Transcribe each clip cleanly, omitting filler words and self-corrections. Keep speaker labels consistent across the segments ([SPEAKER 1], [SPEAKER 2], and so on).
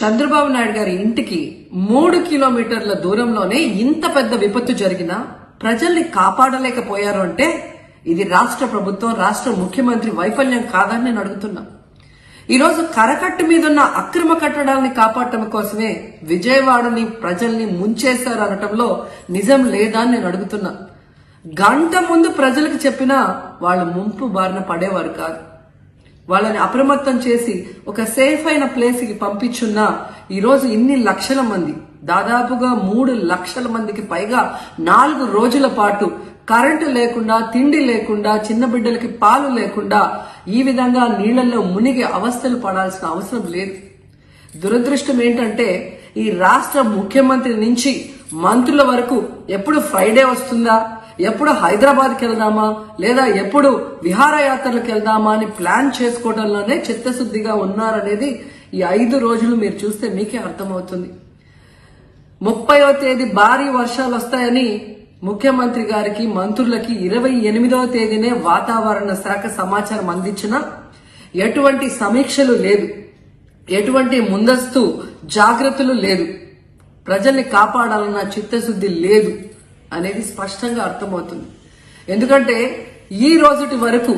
[SPEAKER 1] చంద్రబాబు నాయుడు గారి ఇంటికి 3 కిలోమీటర్ల దూరంలోనే ఇంత పెద్ద విపత్తు జరిగినా ప్రజల్ని కాపాడలేకపోయారు అంటే ఇది రాష్ట్ర ప్రభుత్వం, రాష్ట్ర ముఖ్యమంత్రి వైఫల్యం కాదని నేను అడుగుతున్నా. ఈరోజు కరకట్టు మీదున్న అక్రమ కట్టడాలని కాపాడటం కోసమే విజయవాడని ప్రజల్ని ముంచేశారు అనటంలో నిజం లేదా అని నేను అడుగుతున్నా. గంట ముందు ప్రజలకు చెప్పినా వాళ్ళు ముంపు బారిన పడేవారు కాదు. వాళ్ళని అప్రమత్తం చేసి ఒక సేఫ్ అయిన ప్లేస్ కి పంపించున్నా ఈరోజు ఇన్ని లక్షల మంది, దాదాపుగా 3 లక్షల మందికి పైగా 4 రోజుల పాటు కరెంటు లేకుండా, తిండి లేకుండా, చిన్న బిడ్డలకి పాలు లేకుండా ఈ విధంగా నీళ్లలో మునిగి అవస్థలు పడాల్సిన అవసరం లేదు. దురదృష్టం ఏంటంటే ఈ రాష్ట్ర ముఖ్యమంత్రి నుంచి మంత్రుల వరకు ఎప్పుడు ఫ్రైడే వస్తుందా, ఎప్పుడు హైదరాబాద్కి వెళ్దామా, లేదా ఎప్పుడు విహారయాత్రలకు వెళ్దామా అని ప్లాన్ చేసుకోవడంలోనే చిత్తశుద్ధిగా ఉన్నారనేది ఈ 5 రోజులు మీరు చూస్తే మీకే అర్థమవుతుంది. 30వ తేదీ భారీ వర్షాలు వస్తాయని ముఖ్యమంత్రి గారికి, మంత్రులకి 28వ తేదీనే వాతావరణ శాఖ సమాచారం అందించినా ఎటువంటి సమీక్షలు లేదు, ఎటువంటి ముందస్తు జాగ్రత్తలు లేదు, ప్రజల్ని కాపాడాలన్న చిత్తశుద్ధి లేదు అనేది స్పష్టంగా అర్థమవుతుంది. ఎందుకంటే ఈ రోజుటి వరకు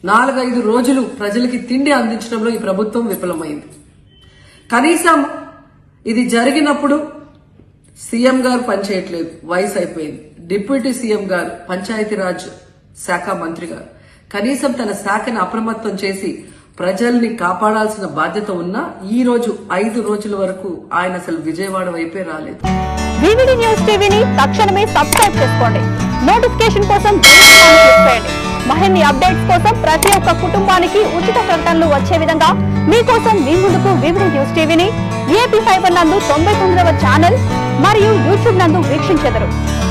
[SPEAKER 1] 4-5 రోజులు ప్రజలకి తిండి అందించడంలో ఈ ప్రభుత్వం విఫలమైంది. కనీసం ఇది జరిగినప్పుడు సీఎం గారు పనిచేయట్లేదు, వయసు అయిపోయింది. డిప్యూటీ సీఎం గారు, పంచాయతీరాజ్ శాఖ మంత్రి గారు కనీసం తన శాఖను అప్రమత్తం చేసి ప్రజల్ని కాపాడాల్సిన బాధ్యత ఉన్నా ఈ రోజు 5 రోజుల వరకు ఆయన అసలు విజయవాడ వైపే రాలేదు.
[SPEAKER 2] వివిడి న్యూస్ టీవీని తక్షణమే సబ్స్క్రైబ్ చేసుకోండి. నోటిఫికేషన్ కోసం క్లిక్ చేయండి. మరిన్ని అప్డేట్స్ కోసం ప్రతి ఒక్క కుటుంబానికి ఉచిత ప్రకటనలు వచ్చే విధంగా మీకోసం మీ ముందుకు వివిడి న్యూస్ టీవీని ఏపీ ఫైబర్ నందు 99వ ఛానల్ మరియు యూట్యూబ్ నందు వీక్షించెదరు.